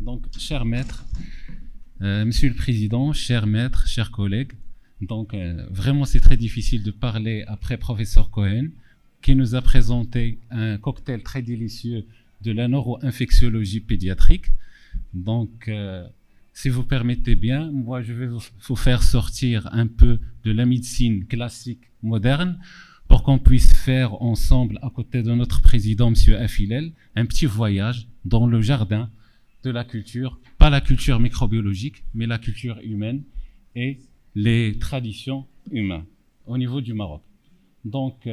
Donc, cher maître, monsieur le président, cher maître, chers collègues, donc vraiment c'est très difficile de parler après professeur Cohen qui nous a présenté un cocktail très délicieux de la neuro-infectiologie pédiatrique. Donc, si vous permettez bien, moi je vais vous faire sortir un peu de la médecine classique moderne pour qu'on puisse faire ensemble, à côté de notre président, M. Affilel, un petit voyage dans le jardin de la culture, pas la culture microbiologique, mais la culture humaine et les traditions humaines au niveau du Maroc. Donc,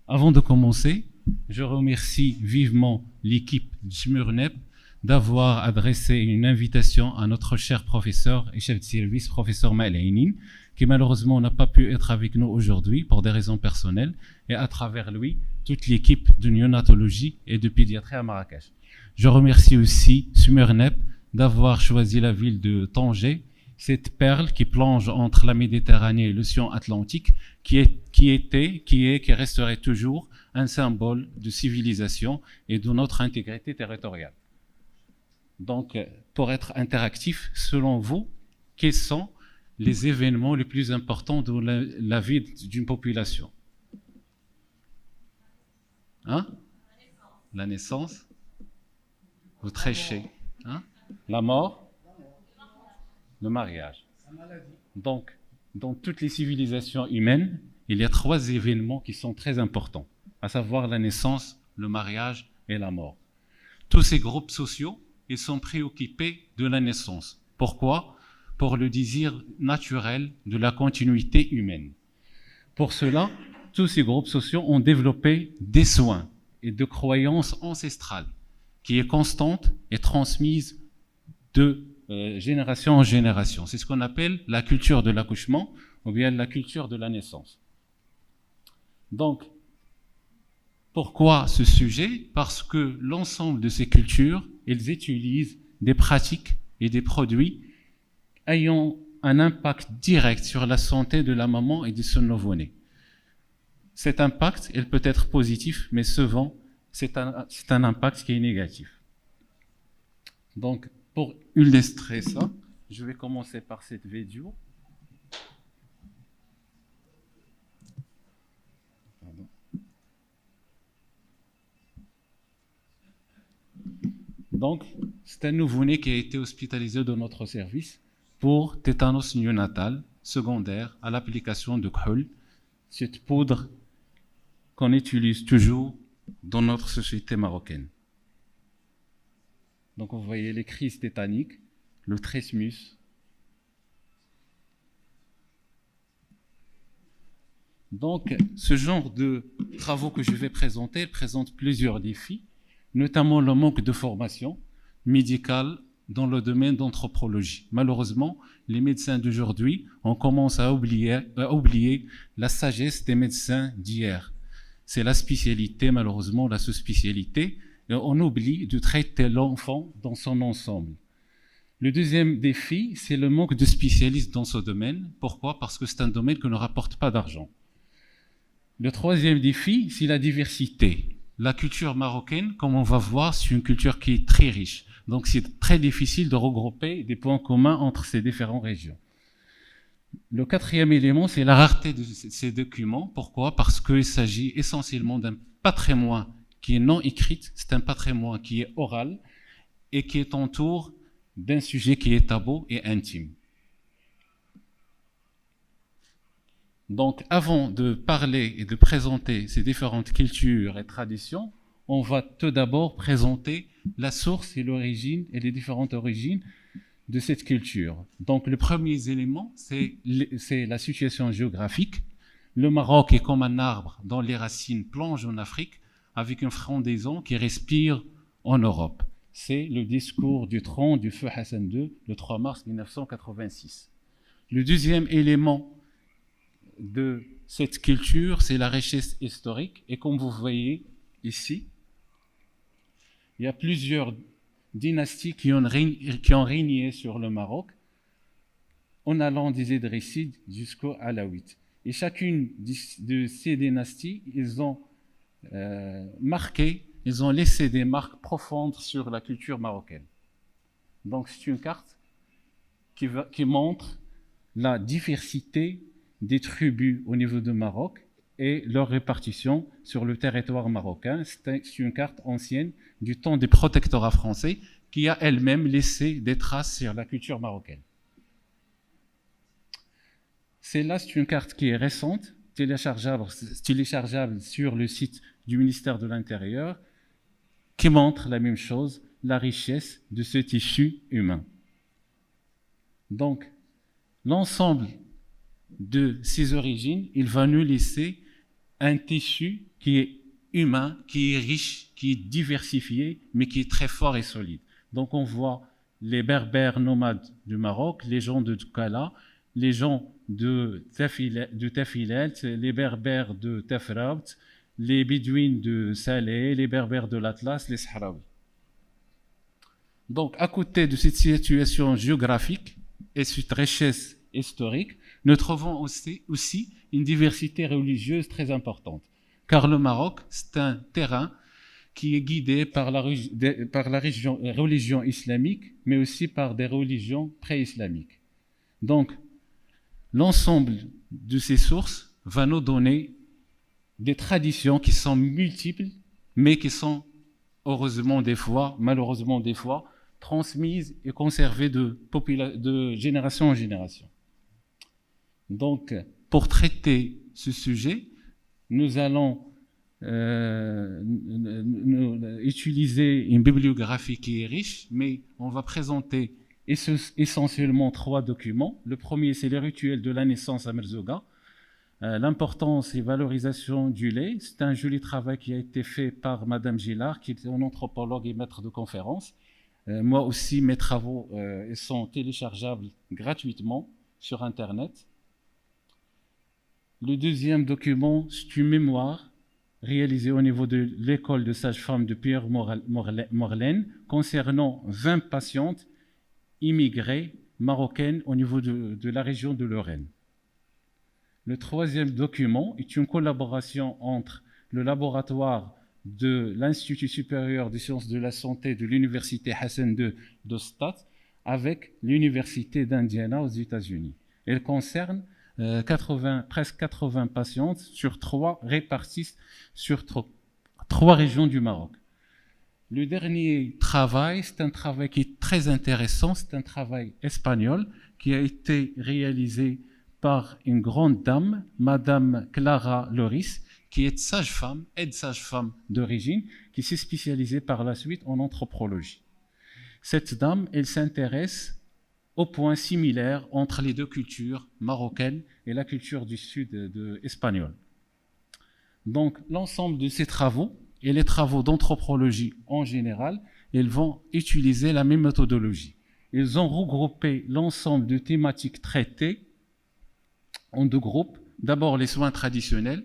avant de commencer, je remercie vivement l'équipe Jmurnep d'avoir adressé une invitation à notre cher professeur et chef de service, professeur Malainin, qui malheureusement n'a pas pu être avec nous aujourd'hui pour des raisons personnelles, et à travers lui, toute l'équipe de néonatologie et de pédiatrie à Marrakech. Je remercie aussi Smurnep d'avoir choisi la ville de Tanger, cette perle qui plonge entre la Méditerranée et l'océan Atlantique, qui resterait toujours un symbole de civilisation et de notre intégrité territoriale. Donc, pour être interactif, selon vous, quels sont les événements les plus importants dans la vie d'une population? Hein? La naissance. Vous tréchez. Hein? La mort. Le mariage. Donc, dans toutes les civilisations humaines, il y a 3 événements qui sont très importants, à savoir la naissance, le mariage et la mort. Tous ces groupes sociaux, ils sont préoccupés de la naissance. Pourquoi? Pour le désir naturel de la continuité humaine. Pour cela, tous ces groupes sociaux ont développé des soins et de croyances ancestrales qui est constante et transmise de génération en génération. C'est ce qu'on appelle la culture de l'accouchement ou bien la culture de la naissance. Donc, pourquoi ce sujet? Parce que l'ensemble de ces cultures, ils utilisent des pratiques et des produits ayant un impact direct sur la santé de la maman et de son nouveau-né. Cet impact, il peut être positif, mais souvent, c'est un impact qui est négatif. Donc, pour illustrer ça, je vais commencer par cette vidéo. Pardon. Donc, c'est un nouveau-né qui a été hospitalisé dans notre service pour tétanos néonatal secondaire à l'application de K'houl, cette poudre qu'on utilise toujours dans notre société marocaine. Donc vous voyez les crises tétaniques, le trismus. Donc ce genre de travaux que je vais présenter présente plusieurs défis, notamment le manque de formation médicale dans le domaine d'anthropologie. Malheureusement, les médecins d'aujourd'hui, on commence à oublier la sagesse des médecins d'hier. C'est la spécialité, malheureusement, la sous-spécialité, et on oublie de traiter l'enfant dans son ensemble. Le deuxième défi, c'est le manque de spécialistes dans ce domaine. Pourquoi? Parce que c'est un domaine qui ne rapporte pas d'argent. Le troisième défi, c'est la diversité. La culture marocaine, comme on va voir, c'est une culture qui est très riche. Donc c'est très difficile de regrouper des points communs entre ces différentes régions. Le quatrième élément, c'est la rareté de ces documents. Pourquoi? Parce qu'il s'agit essentiellement d'un patrimoine qui est non écrit, c'est un patrimoine qui est oral et qui est autour d'un sujet qui est tabou et intime. Donc, avant de parler et de présenter ces différentes cultures et traditions, on va tout d'abord présenter la source et l'origine et les différentes origines de cette culture. Donc, le premier élément, c'est la situation géographique. Le Maroc est comme un arbre dont les racines plongent en Afrique avec une frondaison qui respire en Europe. C'est le discours du trône du feu Hassan II, le 3 mars 1986. Le deuxième élément de cette culture, c'est la richesse historique. Et comme vous voyez ici, il y a plusieurs dynasties qui ont régné sur le Maroc, en allant des Idrissides jusqu'aux Alaouites. Et chacune de ces dynasties, ils ont laissé des marques profondes sur la culture marocaine. Donc c'est une carte qui montre la diversité des tribus au niveau du Maroc et leur répartition sur le territoire marocain. C'est une carte ancienne du temps des protectorats français qui a elle-même laissé des traces sur la culture marocaine. Celle-là, c'est une carte qui est récente, téléchargeable sur le site du ministère de l'Intérieur, qui montre la même chose, la richesse de ce tissu humain. Donc, l'ensemble de ces origines, il va nous laisser un tissu qui est humain, qui est riche, qui est diversifié, mais qui est très fort et solide. Donc, on voit les berbères nomades du Maroc, les gens de Kala, les gens de Tafilet, les berbères de Tafraout, les bédouines de Salé, les berbères de l'Atlas, les Sahraouis. Donc, à côté de cette situation géographique et cette richesse historique, nous trouvons aussi une diversité religieuse très importante. Car le Maroc, c'est un terrain qui est guidé par la religion islamique, mais aussi par des religions pré-islamiques. Donc, l'ensemble de ces sources va nous donner des traditions qui sont multiples, mais qui sont malheureusement des fois, transmises et conservées de génération en génération. Donc, pour traiter ce sujet, nous allons utiliser une bibliographie qui est riche, mais on va présenter essentiellement 3 documents. Le premier, c'est les rituels de la naissance à Merzouga. L'importance et valorisation du lait. C'est un joli travail qui a été fait par Madame Gillard, qui est une anthropologue et maître de conférence. Moi aussi, mes travaux sont téléchargeables gratuitement sur Internet. Le deuxième document, c'est une mémoire réalisée au niveau de l'école de sage-femme de Pierre Morlaine concernant 20 patientes immigrées marocaines au niveau de la région de Lorraine. Le troisième document est une collaboration entre le laboratoire de l'Institut supérieur des sciences de la santé de l'Université Hassan II d'Ostad avec l'Université d'Indiana aux États-Unis. Elle concerne presque 80 patientes réparties sur 3 régions du Maroc. Le dernier travail, c'est un travail qui est très intéressant, c'est un travail espagnol qui a été réalisé par une grande dame, Madame Clara Loris, qui est sage-femme, aide-sage-femme d'origine, qui s'est spécialisée par la suite en anthropologie. Cette dame, elle s'intéresse aux points similaires entre les 2 cultures marocaines et la culture du sud espagnole. Donc, l'ensemble de ces travaux et les travaux d'anthropologie en général, ils vont utiliser la même méthodologie. Ils ont regroupé l'ensemble de thématiques traitées en 2 groupes. D'abord, les soins traditionnels,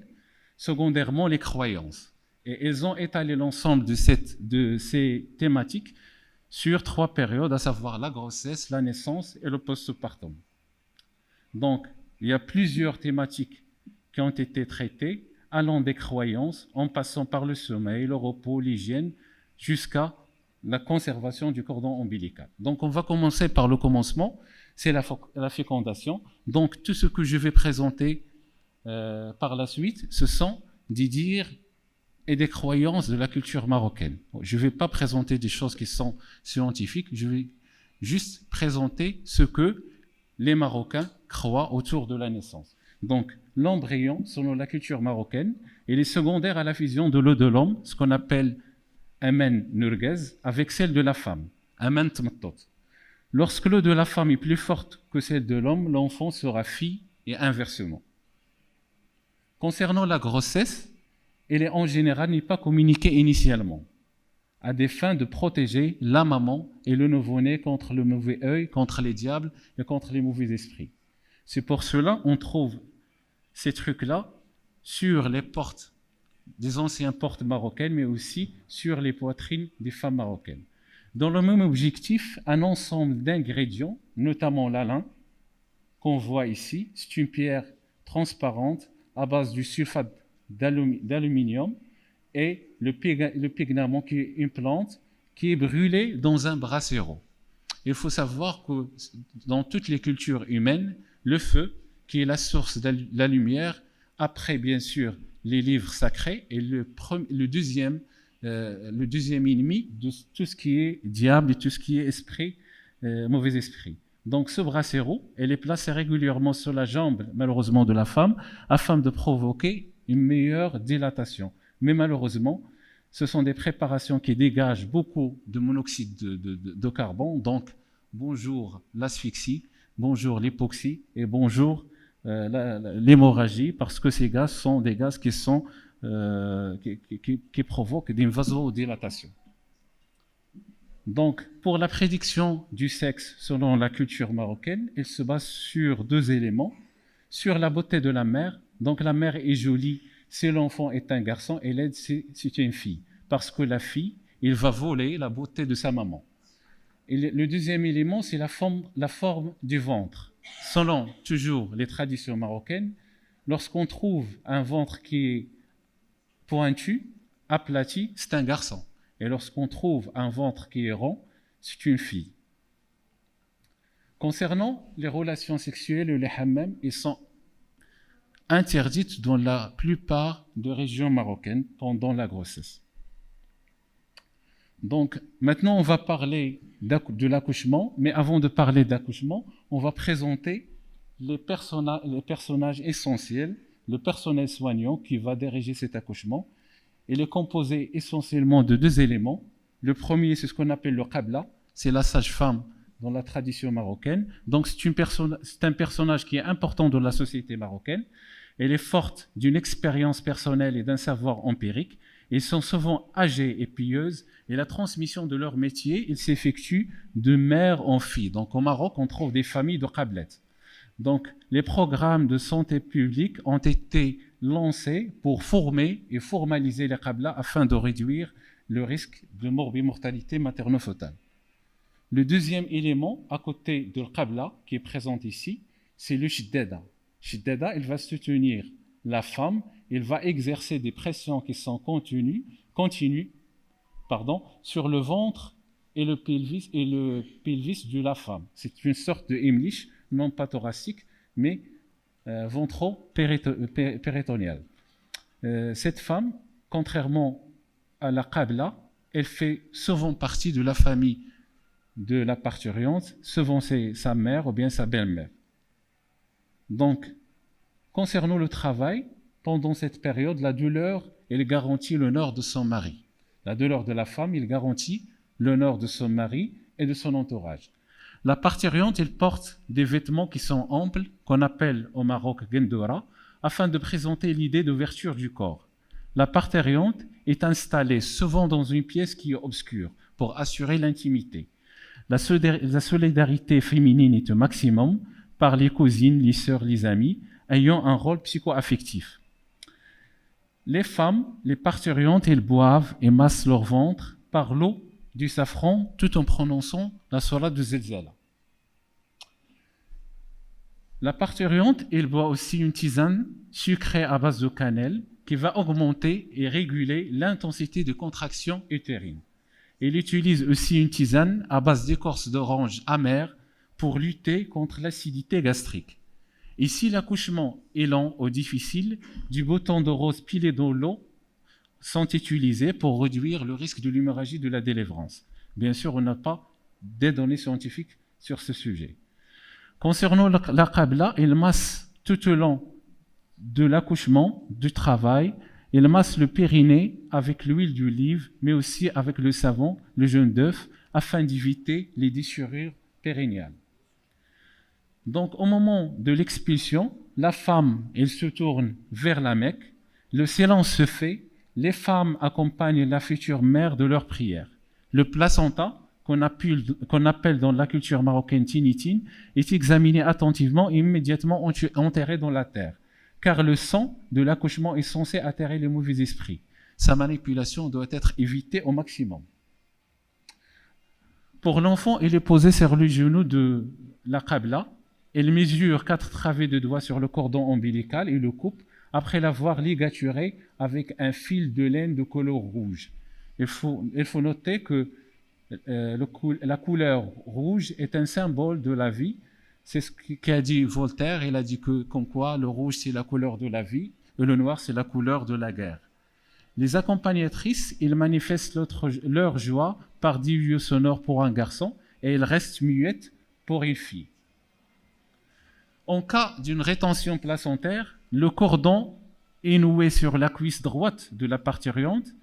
secondairement, les croyances. Et ils ont étalé l'ensemble de ces thématiques sur 3 périodes, à savoir la grossesse, la naissance et le postpartum. Donc, il y a plusieurs thématiques qui ont été traitées, allant des croyances, en passant par le sommeil, le repos, l'hygiène, jusqu'à la conservation du cordon ombilical. Donc, on va commencer par le commencement, c'est la fécondation. Donc, tout ce que je vais présenter par la suite, ce sont des dires et des croyances de la culture marocaine. Je ne vais pas présenter des choses qui sont scientifiques, je vais juste présenter ce que les Marocains croient autour de la naissance. Donc, l'embryon, selon la culture marocaine, il est secondaire à la fusion de l'eau de l'homme, ce qu'on appelle amen nurgaz, avec celle de la femme, amen tmattot. Lorsque l'eau de la femme est plus forte que celle de l'homme, l'enfant sera fille et inversement. Concernant la grossesse, elle est en général n'est pas communiquée initialement, à des fins de protéger la maman et le nouveau-né contre le mauvais œil, contre les diables et contre les mauvais esprits. C'est pour cela qu'on trouve ces trucs-là sur les portes des anciennes portes marocaines, mais aussi sur les poitrines des femmes marocaines. Dans le même objectif, un ensemble d'ingrédients, notamment la lin, qu'on voit ici, c'est une pierre transparente à base du sulfate d'aluminium et le pygmalion qui est une plante qui est brûlée dans un brasero. il faut savoir que dans toutes les cultures humaines, le feu, qui est la source de la lumière, après bien sûr les livres sacrés, est le deuxième ennemi de tout ce qui est diable et tout ce qui est esprit, mauvais esprit. Donc ce brasero, elle est placée régulièrement sur la jambe, malheureusement, de la femme, afin de provoquer une meilleure dilatation. Mais malheureusement, ce sont des préparations qui dégagent beaucoup de monoxyde de carbone. Donc, bonjour l'asphyxie, bonjour l'hypoxie et bonjour l'hémorragie, parce que ces gaz sont des gaz qui provoquent une vasodilatation. Donc, pour la prédiction du sexe selon la culture marocaine, elle se base sur deux éléments. Sur la beauté de la mère. Donc, la mère est jolie si l'enfant est un garçon et laide si c'est une fille. Parce que la fille, il va voler la beauté de sa maman. Et le deuxième élément, c'est la forme du ventre. Selon toujours les traditions marocaines, lorsqu'on trouve un ventre qui est pointu, aplati, c'est un garçon. Et lorsqu'on trouve un ventre qui est rond, c'est une fille. Concernant les relations sexuelles et les hammams, ils sont interdites dans la plupart des régions marocaines pendant la grossesse. Donc, maintenant, on va parler de l'accouchement, mais avant de parler d'accouchement, on va présenter les personnages essentiels, le personnel soignant qui va diriger cet accouchement. Il est composé essentiellement de deux éléments. Le premier, c'est ce qu'on appelle le qabla, c'est la sage-femme dans la tradition marocaine. Donc, c'est un personnage qui est important dans la société marocaine. Elle est forte d'une expérience personnelle et d'un savoir empirique. Ils sont souvent âgés et pieuses, et la transmission de leur métier, il s'effectue de mère en fille. Donc, au Maroc, on trouve des familles de qablettes. Donc, les programmes de santé publique ont été lancés pour former et formaliser les qablas afin de réduire le risque de morbimortalité materno-fœtale. Le deuxième élément, à côté de qabla, qui est présent ici, c'est le shiddada. Shiddada, il va soutenir la femme, il va exercer des pressions qui sont continues sur le ventre et le pelvis de la femme. C'est une sorte de hemlich, non pas thoracique, mais ventro-péritonéal. Cette femme, contrairement à la qabla, elle fait souvent partie de la famille de la parturiente, souvent c'est sa mère ou bien sa belle-mère. Donc, concernant le travail, pendant cette période, la douleur, elle garantit l'honneur de son mari. La douleur de la femme, il garantit l'honneur de son mari et de son entourage. La parturiente, elle porte des vêtements qui sont amples, qu'on appelle au Maroc gendora, afin de présenter l'idée d'ouverture du corps. La parturiente est installée souvent dans une pièce qui est obscure pour assurer l'intimité. La solidarité féminine est au maximum par les cousines, les sœurs, les amis, ayant un rôle psycho-affectif. Les femmes, les parturientes, elles boivent et massent leur ventre par l'eau du safran tout en prononçant la sourate de Zelzala. La parturiente, elle boit aussi une tisane sucrée à base de cannelle qui va augmenter et réguler l'intensité de contraction utérine. Elle utilise aussi une tisane à base d'écorce d'orange amère pour lutter contre l'acidité gastrique. Et si l'accouchement est lent ou difficile, du bouton de rose pilé dans l'eau sont utilisés pour réduire le risque de l'hémorragie de la délivrance. Bien sûr, on n'a pas des données scientifiques sur ce sujet. Concernant la qabla, il masse tout au long de l'accouchement, du travail, il masse le périnée avec l'huile d'olive, mais aussi avec le savon, le jaune d'œuf, afin d'éviter les déchirures périnéales. Donc, au moment de l'expulsion, la femme, elle se tourne vers la Mecque, le silence se fait, les femmes accompagnent la future mère de leur prière. Le placenta, qu'on appelle dans la culture marocaine tinitine, est examiné attentivement et immédiatement enterré dans la terre, car le sang de l'accouchement est censé atterrer les mauvais esprits. Sa manipulation doit être évitée au maximum. Pour l'enfant, il est posé sur le genou de la qabla. Elle mesure 4 travées de doigts sur le cordon ombilical et le coupe après l'avoir ligaturé avec un fil de laine de couleur rouge. Il faut noter que La couleur rouge est un symbole de la vie. C'est ce qu'a dit Voltaire. Il a dit que, comme quoi, le rouge, c'est la couleur de la vie, et le noir, c'est la couleur de la guerre. Les accompagnatrices, ils manifestent leur joie par des lieux sonores pour un garçon, et ils restent muettes pour une fille. En cas d'une rétention placentaire, le cordon est noué sur la cuisse droite de la parturiente.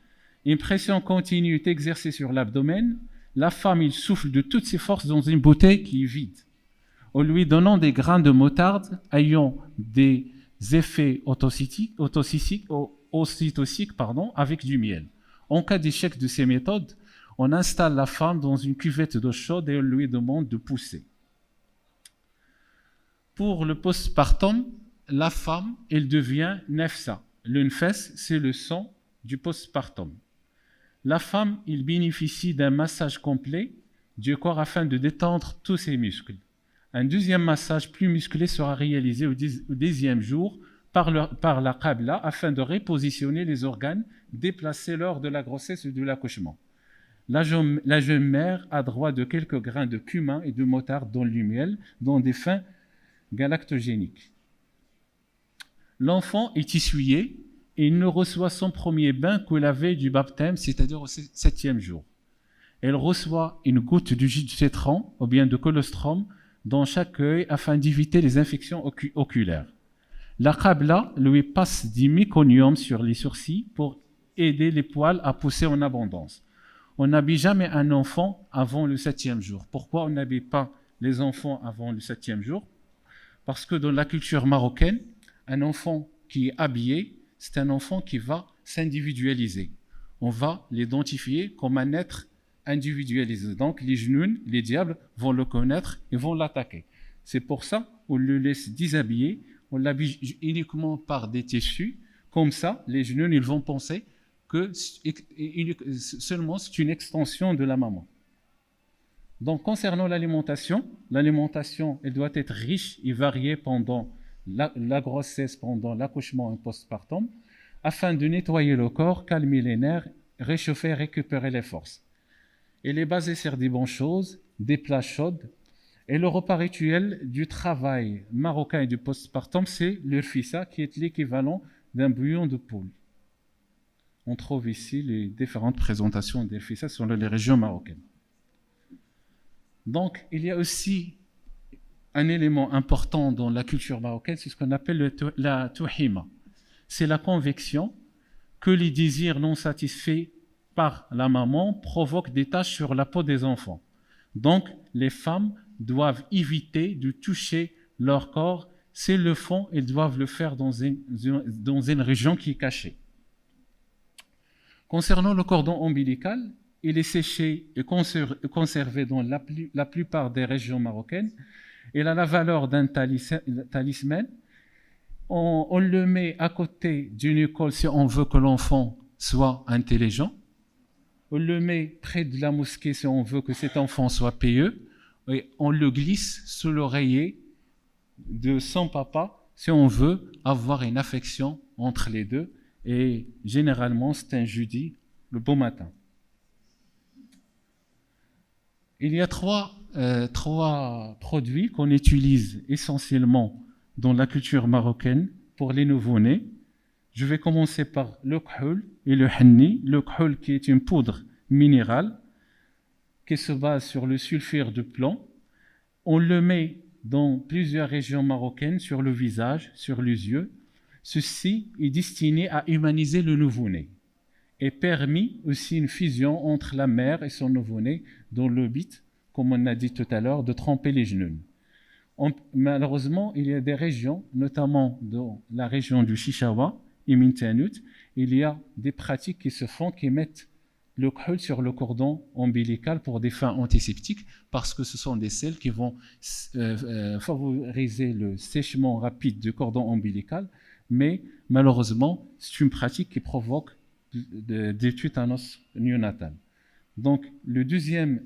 Une pression continue est exercée sur l'abdomen. La femme, il souffle de toutes ses forces dans une bouteille qui est vide, en lui donnant des grains de moutarde ayant des effets ocytociques, avec du miel. En cas d'échec de ces méthodes, on installe la femme dans une cuvette d'eau chaude et on lui demande de pousser. Pour le postpartum, la femme, elle devient nefsa. Le nefes, c'est le sang du postpartum. La femme, il bénéficie d'un massage complet du corps afin de détendre tous ses muscles. Un deuxième massage plus musclé sera réalisé au 10e jour par la qabla afin de repositionner les organes déplacés lors de la grossesse et de l'accouchement. La jeune mère a droit de quelques grains de cumin et de moutarde dans le miel, dans des fins galactogéniques. L'enfant est essuyé et il ne reçoit son premier bain que la veille du baptême, c'est-à-dire au 7e jour. Elle reçoit une goutte de jus de citron ou bien de colostrum dans chaque œil afin d'éviter les infections oculaires. La qabla lui passe du méconium sur les sourcils pour aider les poils à pousser en abondance. On n'habille jamais un enfant avant le 7e jour. Pourquoi on n'habille pas les enfants avant le 7e jour? Parce que dans la culture marocaine, un enfant qui est habillé, c'est un enfant qui va s'individualiser. On va l'identifier comme un être individualisé. Donc les genoux, les diables vont le connaître et vont l'attaquer. C'est pour ça qu'on le laisse déshabiller, on l'habille uniquement par des tissus. Comme ça, les genoux, ils vont penser que seulement c'est une extension de la maman. Donc concernant l'alimentation, elle doit être riche et variée pendant la grossesse, pendant l'accouchement et postpartum, afin de nettoyer le corps, calmer les nerfs, réchauffer et récupérer les forces. Elle est basée sur des bonnes choses, des plats chauds, et le repas rituel du travail marocain et du postpartum, c'est le rfissa, qui est l'équivalent d'un bouillon de poule. On trouve ici les différentes présentations des rfissa sur les régions marocaines. Donc, il y a aussi un élément important dans la culture marocaine, c'est ce qu'on appelle la touhima. C'est la conviction que les désirs non satisfaits par la maman provoquent des taches sur la peau des enfants. Donc, les femmes doivent éviter de toucher leur corps. S'ils le font, elles doivent le faire dans une région qui est cachée. Concernant le cordon ombilical, il est séché et conservé dans la plupart des régions marocaines. Il a la valeur d'un talisman. On le met à côté d'une école si on veut que l'enfant soit intelligent. On le met près de la mosquée si on veut que cet enfant soit pieux. Et on le glisse sous l'oreiller de son papa si on veut avoir une affection entre les deux. Et généralement, c'est un jeudi, le beau matin. Il y a trois produits qu'on utilise essentiellement dans la culture marocaine pour les nouveau-nés. Je vais commencer par le khoul et le hanni. Le khoul qui est une poudre minérale qui se base sur le sulfure de plomb. On le met dans plusieurs régions marocaines sur le visage, sur les yeux. Ceci est destiné à humaniser le nouveau-né et permet aussi une fusion entre la mère et son nouveau-né dans le but, comme on a dit tout à l'heure, de tremper les genoux. Malheureusement, il y a des régions, notamment dans la région du Chichawa et Mintanut, il y a des pratiques qui se font qui mettent le khoul sur le cordon ombilical pour des fins antiseptiques parce que ce sont des sels qui vont favoriser le séchement rapide du cordon ombilical, mais malheureusement, c'est une pratique qui provoque des tétanos néonatal. Donc, le deuxième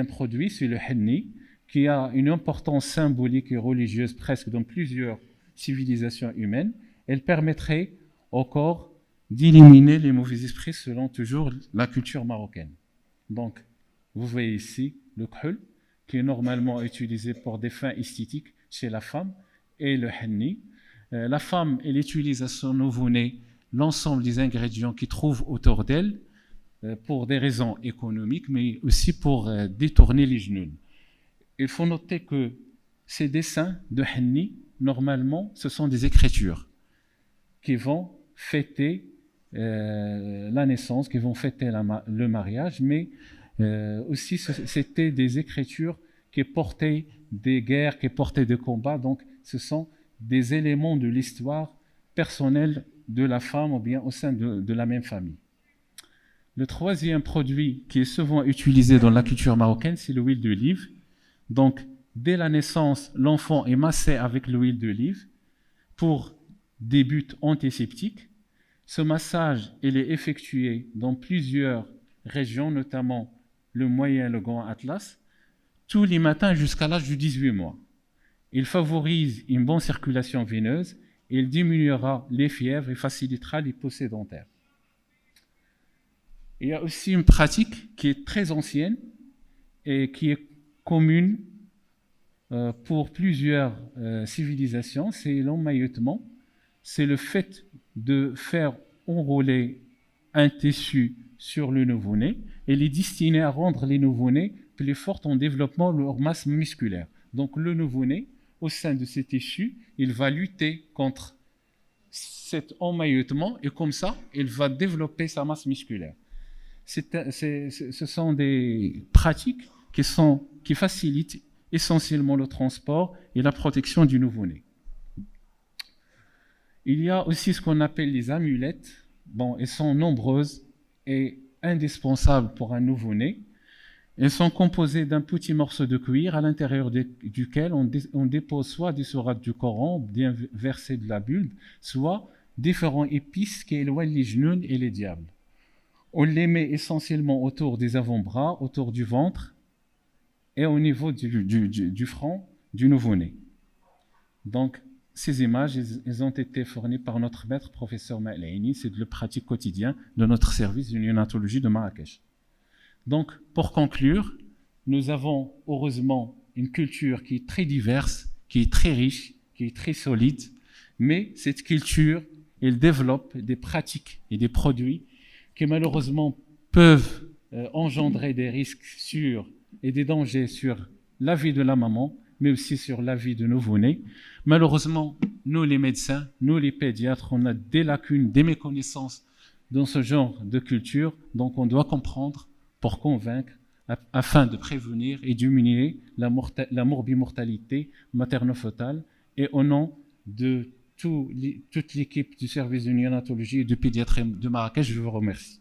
produit, c'est le henni, qui a une importance symbolique et religieuse presque dans plusieurs civilisations humaines. Elle permettrait au corps d'éliminer les mauvais esprits selon toujours la culture marocaine. Donc, vous voyez ici le khul, qui est normalement utilisé pour des fins esthétiques chez la femme, et le henni. La femme, elle utilise à son nouveau-né l'ensemble des ingrédients qu'il trouve autour d'elle pour des raisons économiques, mais aussi pour détourner les genoux. Il faut noter que ces dessins de henni, normalement, ce sont des écritures qui vont fêter la naissance, qui vont fêter le mariage, mais aussi c'était des écritures qui portaient des guerres, qui portaient des combats, donc ce sont des éléments de l'histoire personnelle de la femme ou bien au sein de la même famille. Le troisième produit qui est souvent utilisé dans la culture marocaine, c'est l'huile d'olive. Donc, dès la naissance, l'enfant est massé avec l'huile d'olive pour des buts antiseptiques. Ce massage, il est effectué dans plusieurs régions, notamment le Moyen et le Grand Atlas, tous les matins jusqu'à l'âge de 18 mois. Il favorise une bonne circulation veineuse, il diminuera les fièvres et facilitera les poussées dentaires. Il y a aussi une pratique qui est très ancienne et qui est commune pour plusieurs civilisations, c'est l'emmaillotement. C'est le fait de faire enrouler un tissu sur le nouveau-né. Il est destiné à rendre les nouveau-nés plus forts en développant leur masse musculaire. Donc le nouveau-né, au sein de ces tissus, il va lutter contre cet emmaillotement et comme ça, il va développer sa masse musculaire. Ce sont des pratiques qui facilitent essentiellement le transport et la protection du nouveau-né. Il y a aussi ce qu'on appelle les amulettes. Bon, elles sont nombreuses et indispensables pour un nouveau-né. Elles sont composées d'un petit morceau de cuir à l'intérieur duquel on dépose soit des sourates du Coran, bien versées de la bulbe, soit différents épices qui éloignent les genoux et les diables. On les met essentiellement autour des avant-bras, autour du ventre et au niveau du front du nouveau-né. Donc, ces images, elles ont été fournies par notre maître, professeur Ma'laini, c'est le pratique quotidien de notre service de néonatologie de Marrakech. Donc, pour conclure, nous avons heureusement une culture qui est très diverse, qui est très riche, qui est très solide, mais cette culture, elle développe des pratiques et des produits qui malheureusement peuvent engendrer des risques et des dangers sur la vie de la maman, mais aussi sur la vie de nouveau-né. Malheureusement, nous les médecins, nous les pédiatres, on a des lacunes, des méconnaissances dans ce genre de culture, donc on doit comprendre pour convaincre afin de prévenir et diminuer la morbimortalité materno-fœtale. Et au nom de toute l'équipe du service de néonatologie et de pédiatrie de Marrakech, je vous remercie.